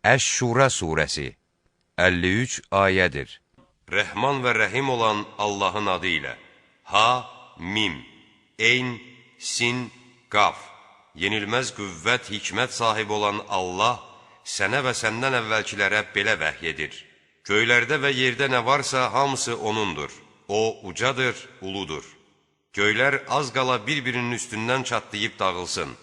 Əş-Şura surəsi 53 ayədir. Rəhman və Rəhim olan Allahın adı ilə. Ha, Mim, Eyn, Sin, Qaf. Yenilməz qüvvət, hikmət sahibi olan Allah sənə və səndən əvvəlkilərə belə vəhy edir. Göylərdə və yerdə nə varsa hamısı O'nundur. O, ucadır, uludur. Göylər az qala bir-birinin üstündən çatlayıb dağılsın.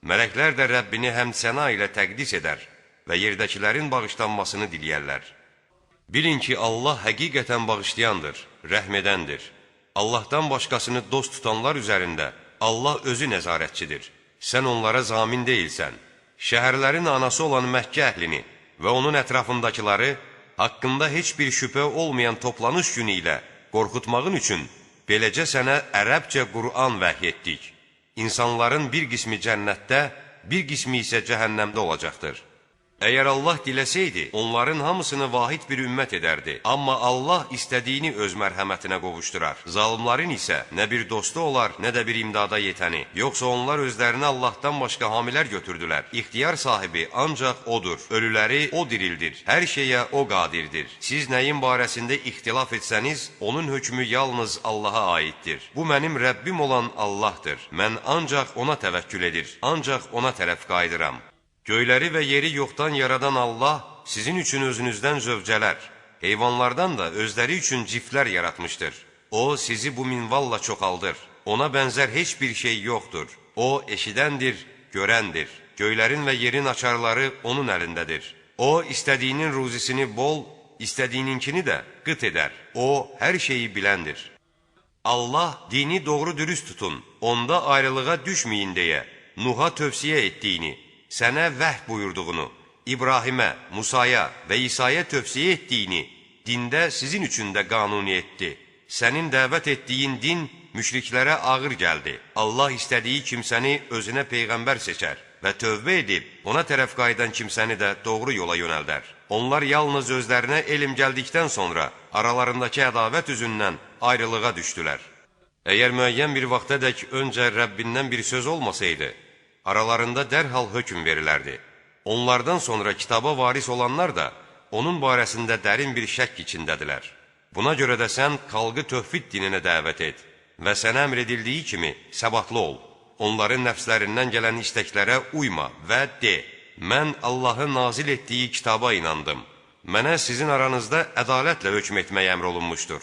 Mələklər də Rəbbini həmd səna ilə təqdis edər və yerdəkilərin bağışlanmasını diləyərlər. Bilin ki, Allah həqiqətən bağışlayandır, rəhm edəndir. Allahdan başqasını dost tutanlar üzərində Allah özü nəzarətçidir. Sən onlara zamin deyilsən. Şəhərlərin anası olan Məkkə əhlini və onun ətrafındakiləri haqqında heç bir şübhə olmayan toplanış günü ilə qorxutmağın üçün beləcə sənə ərəbcə Qur'an vəhy etdik. İnsanların bir qismi cənnətdə, bir qismi isə cəhənnəmdə olacaqdır. Əgər Allah diləsəydi, onların hamısını vahid bir ümmət edərdi. Amma Allah istədiyini öz mərhəmətinə qovuşdurar. Zalımların isə nə bir dostu olar, nə də bir imdada yetəni. Yoxsa onlar özlərini Allahdan başqa hamilər götürdülər. İxtiyar sahibi ancaq O'dur. Ölüləri O dirildir. Hər şeyə O qadirdir. Siz nəyin barəsində ixtilaf etsəniz, onun hökmü yalnız Allaha aiddir. Bu mənim Rəbbim olan Allahdır. Mən ancaq Ona təvəkkül edir. Ancaq Ona tərəf qayıdıram. Göyləri və yeri yoxdan yaradan Allah sizin üçün özünüzdən zövcələr, heyvanlardan da özləri üçün ciflər yaratmışdır. O, sizi bu minvalla çoxaldır. Ona bənzər heç bir şey yoxdur. O, eşidəndir, görəndir. Göylərin və yerin açarları onun əlindədir. O, istədiyinin ruzisini bol, istədiyininkini də qıt edər. O, hər şeyi biləndir. Allah, dini doğru dürüst tutun, onda ayrılığa düşməyin deyə Nuh'a tövsiyə etdiyini, sənə vəhd buyurduğunu, İbrahimə, Musaya və İsa'ya tövsiyə etdiyini dində sizin üçün də qanuni etdi. Sənin dəvət etdiyin din müşriklərə ağır gəldi. Allah istədiyi kimsəni özünə peyğəmbər seçər və tövbə edib ona tərəf qayıdan kimsəni də doğru yola yönəldər. Onlar yalnız özlərinə elm gəldikdən sonra aralarındakı ədavət üzündən ayrılığa düşdülər. Əgər müəyyən bir vaxtadək öncə Rəbbindən bir söz olmasaydı, aralarında dərhal hökm verilərdi. Onlardan sonra kitaba varis olanlar da onun barəsində dərin bir şəkk içindədirlər. Buna görə də sən xalqı tövhid dininə dəvət et və sənə əmr edildiyi kimi səbatlı ol. Onların nəfslərindən gələn istəklərə uyma və de, mən Allahın nazil etdiyi kitaba inandım. Mənə sizin aranızda ədalətlə hökm etmək əmr olunmuşdur.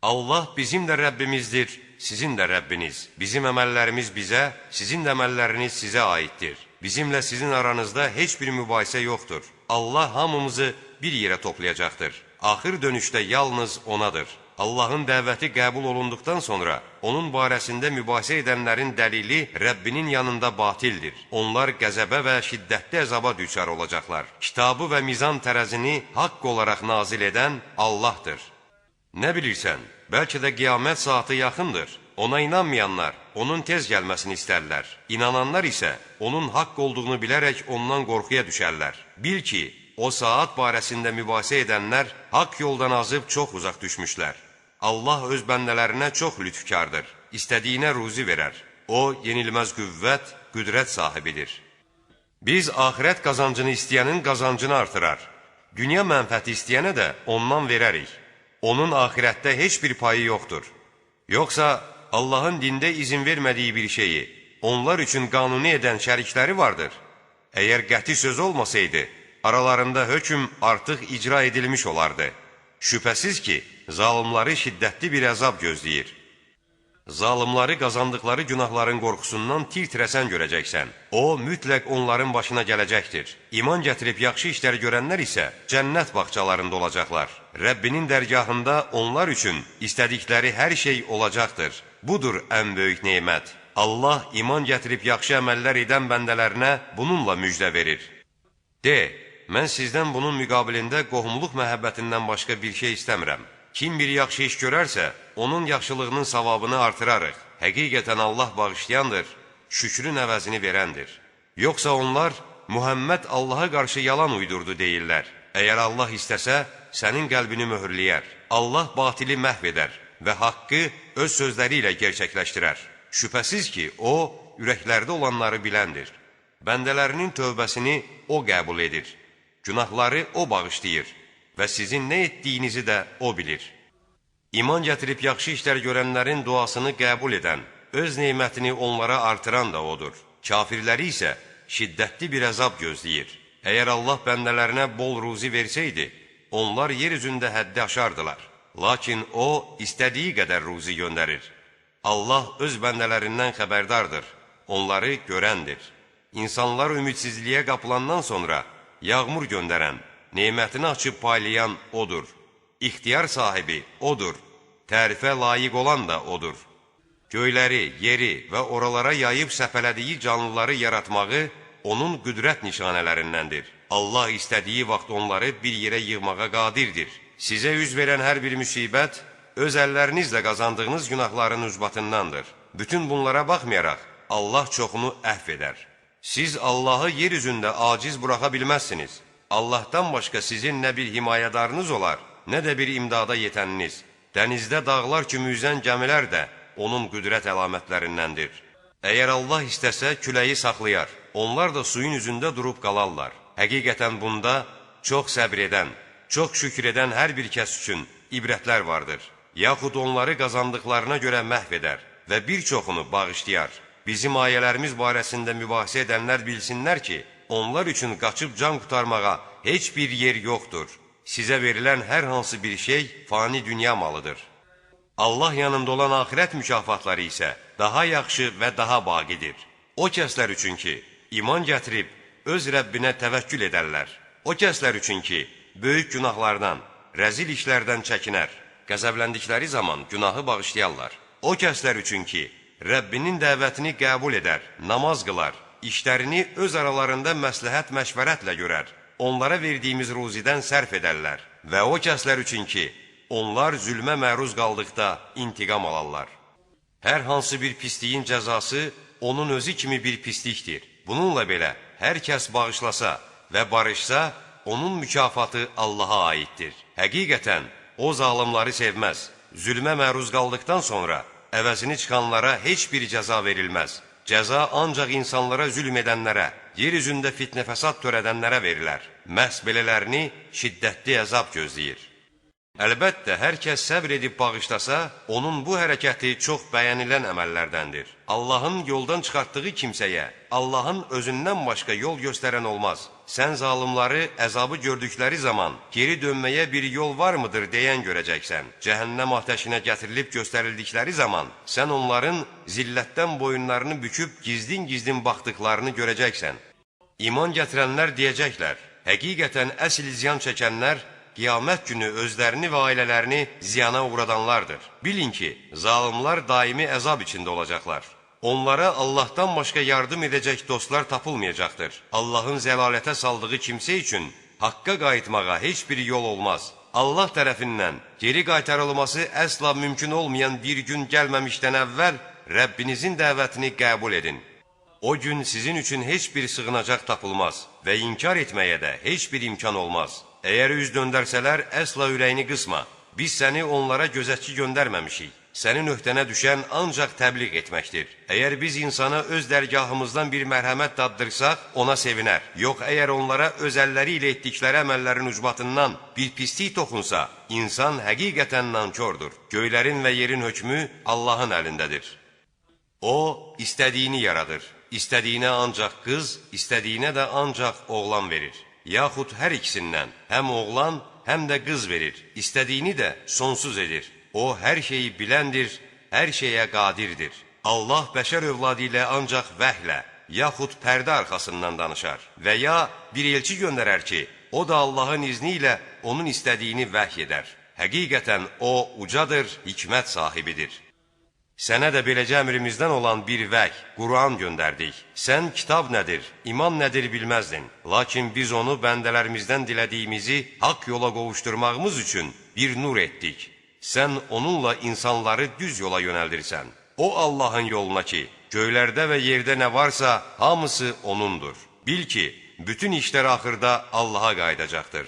Allah bizim də Rəbbimizdir, sizin də Rəbbiniz. Bizim əməllərimiz bizə, sizin də əməlləriniz sizə aiddir. Bizimlə sizin aranızda heç bir mübahisə yoxdur. Allah hamımızı bir yerə toplayacaqdır. Axır dönüşdə yalnız Onadır. Allahın dəvəti qəbul olunduqdan sonra onun barəsində mübahisə edənlərin dəlili Rəbbinin yanında batildir. Onlar qəzəbə və şiddətli əzaba düçar olacaqlar. Kitabı və mizan tərəzini haqq olaraq nazil edən Allahdır. Nə bilirsən, bəlkə də qiyamət saatı yaxındır. Ona inanmayanlar, onun tez gəlməsini istərlər. İnananlar isə onun haqq olduğunu bilərək ondan qorxuya düşərlər. Bil ki, o saat barəsində mübahisə edənlər haqq yoldan azıb çox uzaq düşmüşlər. Allah öz bəndələrinə çox lütfkardır. İstədiyinə ruzi verər. O, yenilməz qüvvət, qüdrət sahibidir. Biz axirət qazancını istəyənin qazancını artırar. Dünya mənfəti istəyənə də ondan verərik. Onun axirətdə heç bir payı yoxdur. Yoxsa Allahın dində izin vermədiyi bir şeyi onlar üçün qanuni edən şərikləri vardır. Əgər qəti söz olmasaydı, aralarında hökm artıq icra edilmiş olardı. Şübhəsiz ki, zalımları şiddətli bir əzab gözləyir. Zalımları qazandıqları günahların qorxusundan tir-tirəsən görəcəksən. O, mütləq onların başına gələcəkdir. İman gətirib yaxşı işlər görənlər isə cənnət bağçalarında olacaqlar. Rəbbinin dərgahında onlar üçün istədikləri hər şey olacaqdır. Budur ən böyük nemət. Allah iman gətirib yaxşı əməllər edən bəndələrinə bununla müjdə verir. De, mən sizdən bunun müqabilində qohumluq məhəbbətindən başqa bir şey istəmirəm. Kim bir yaxşı iş görərsə, onun yaxşılığının savabını artırarıq. Həqiqətən Allah bağışlayandır, şükrün əvəzini verəndir. Yoxsa onlar, Muhammed Allaha qarşı yalan uydurdu deyirlər. Əgər Allah istəsə, sənin qəlbini möhürləyər. Allah batili məhv edər və haqqı öz sözləri ilə gerçəkləşdirər. Şübhəsiz ki, O, ürəklərdə olanları biləndir. Bəndələrinin tövbəsini O qəbul edir. Günahları O bağışlayır və sizin nə etdiyinizi də O bilir. İman gətirib yaxşı işlər görənlərin duasını qəbul edən, öz neymətini onlara artıran da O'dur. Kafirləri isə şiddətli bir əzab gözləyir. Əgər Allah bəndələrinə bol ruzi versəydi, onlar yer üzündə həddi aşardılar. Lakin O, istədiyi qədər ruzi göndərir. Allah öz bəndələrindən xəbərdardır, onları görəndir. İnsanlar ümidsizliyə qapılandan sonra yağmur göndərən, neymətini açıb paylayan O'dur. İxtiyar sahibi O'dur. Tərifə layiq olan da O'dur. Göyləri, yeri və oralara yayıb səpələdiyi canlıları yaratmağı onun qüdrət nişanələrindəndir. Allah istədiyi vaxt onları bir yerə yığmağa qadirdir. Sizə üz verən hər bir müsibət, öz əllərinizlə qazandığınız günahların ucbatındandır. Bütün bunlara baxmayaraq, Allah çoxunu əhv edər. Siz Allahı yer üzündə aciz buraxa bilməzsiniz. Allahdan başqa sizin nə bir himayədarınız olar, nə də bir imdada yetəniniz. Dənizdə dağlar kimi üzən gəmilər də onun qüdrət əlamətlərindəndir. Əgər Allah istəsə, küləyi saxlayar. Onlar da suyun üzündə durub qalarlar. Həqiqətən bunda çox səbr edən, çox şükür edən hər bir kəs üçün ibrətlər vardır. Yaxud onları qazandıqlarına görə məhv edər və bir çoxunu bağışlayar. Bizim ayələrimiz barəsində mübahisə edənlər bilsinlər ki, onlar üçün qaçıb can qurtarmağa heç bir yer yoxdur. Sizə verilən hər hansı bir şey fani dünya malıdır. Allah yanında olan axirət mükafatları isə daha yaxşı və daha baqidir. O kəslər üçün ki, iman gətirib öz Rəbbinə təvəkkül edərlər. O kəslər üçün ki, böyük günahlardan, rəzil işlərdən çəkinər, qəzəbləndikləri zaman günahı bağışlayarlar. O kəslər üçün ki, Rəbbinin dəvətini qəbul edər, namaz qılar, işlərini öz aralarında məsləhət məşvərətlə görər, onlara verdiyimiz ruzidən sərf edərlər. Və o kəslər üçün ki, onlar zülmə məruz qaldıqda intiqam alarlar. Hər hansı bir pisliyin cəzası onun özü kimi bir pislikdir. Bununla belə, hər kəs bağışlasa və barışsa, onun mükafatı Allaha aiddir. Həqiqətən, O zalimları sevməz. Zülmə məruz qaldıqdan sonra əvəzini çıxanlara heç bir cəza verilməz. Cəza ancaq insanlara zülm edənlərə, yer üzündə fitnə fəsad törədənlərə verilər. Məhz belələrini şiddətli əzab gözləyir. Əlbəttə, hər kəs səbr edib bağışlasa, onun bu hərəkəti çox bəyənilən əməllərdəndir. Allahın yoldan çıxartdığı kimsəyə, Allahın özündən başqa yol göstərən olmaz. Sən zalimları əzabı gördükləri zaman geri dönməyə bir yol var mıdır deyən görəcəksən. Cəhənnəm ateşinə gətirilib göstərildikləri zaman sən onların zillətdən boyunlarını büküb gizlin-gizlin baxdıqlarını görəcəksən. İman gətirənlər deyəcəklər, həqiqətən əsl ziyan çəkənlər qiyamət günü özlərini və ailələrini ziyana uğradanlardır. Bilin ki, zalimlar daimi əzab içində olacaqlar. Onlara Allahdan başqa yardım edəcək dostlar tapılmayacaqdır. Allahın zəlalətə saldığı kimsə üçün haqqa qayıtmağa heç bir yol olmaz. Allah tərəfindən geri qaytarılması əsla mümkün olmayan bir gün gəlməmişdən əvvəl Rəbbinizin dəvətini qəbul edin. O gün sizin üçün heç bir sığınacaq tapılmaz və inkar etməyə də heç bir imkan olmaz. Əgər üz döndərsələr, əsla ürəyini qısma. Biz səni onlara gözətçi göndərməmişik. Sənin öhdənə düşən ancaq təbliğ etməkdir. Əgər biz insana öz dərgahımızdan bir mərhəmət daddırsaq, ona sevinər. Yox, əgər onlara öz əlləri ilə etdikləri əməllərin ucbatından bir pislik toxunsa, insan həqiqətən nankordur. Göylərin və yerin hökmü Allahın əlindədir. O, istədiyini yaradır. İstədiyinə ancaq qız, istədiyinə də ancaq oğlan verir. Yaxud hər ikisindən həm oğlan, həm də qız verir. İstədiyini də sonsuz edir. O, hər şeyi biləndir, hər şeyə qadirdir. Allah bəşər övladı ilə ancaq vəhlə, yaxud pərdə arxasından danışar. Və ya bir elçi göndərər ki, o da Allahın izni ilə onun istədiyini vəhy edər. Həqiqətən o, ucadır, hikmət sahibidir. Sənə də beləcə əmrimizdən olan bir vəhy, Quran göndərdik. Sən kitab nədir, iman nədir bilməzdin. Lakin biz onu bəndələrimizdən dilədiyimizi haqq yola qovuşturmağımız üçün bir nur etdik. Sən onunla insanları düz yola yönəldirsən. O Allahın yoluna ki, göylərdə və yerdə nə varsa hamısı O'nundur. Bil ki, bütün işlər axırda Allaha qayıdacaqdır.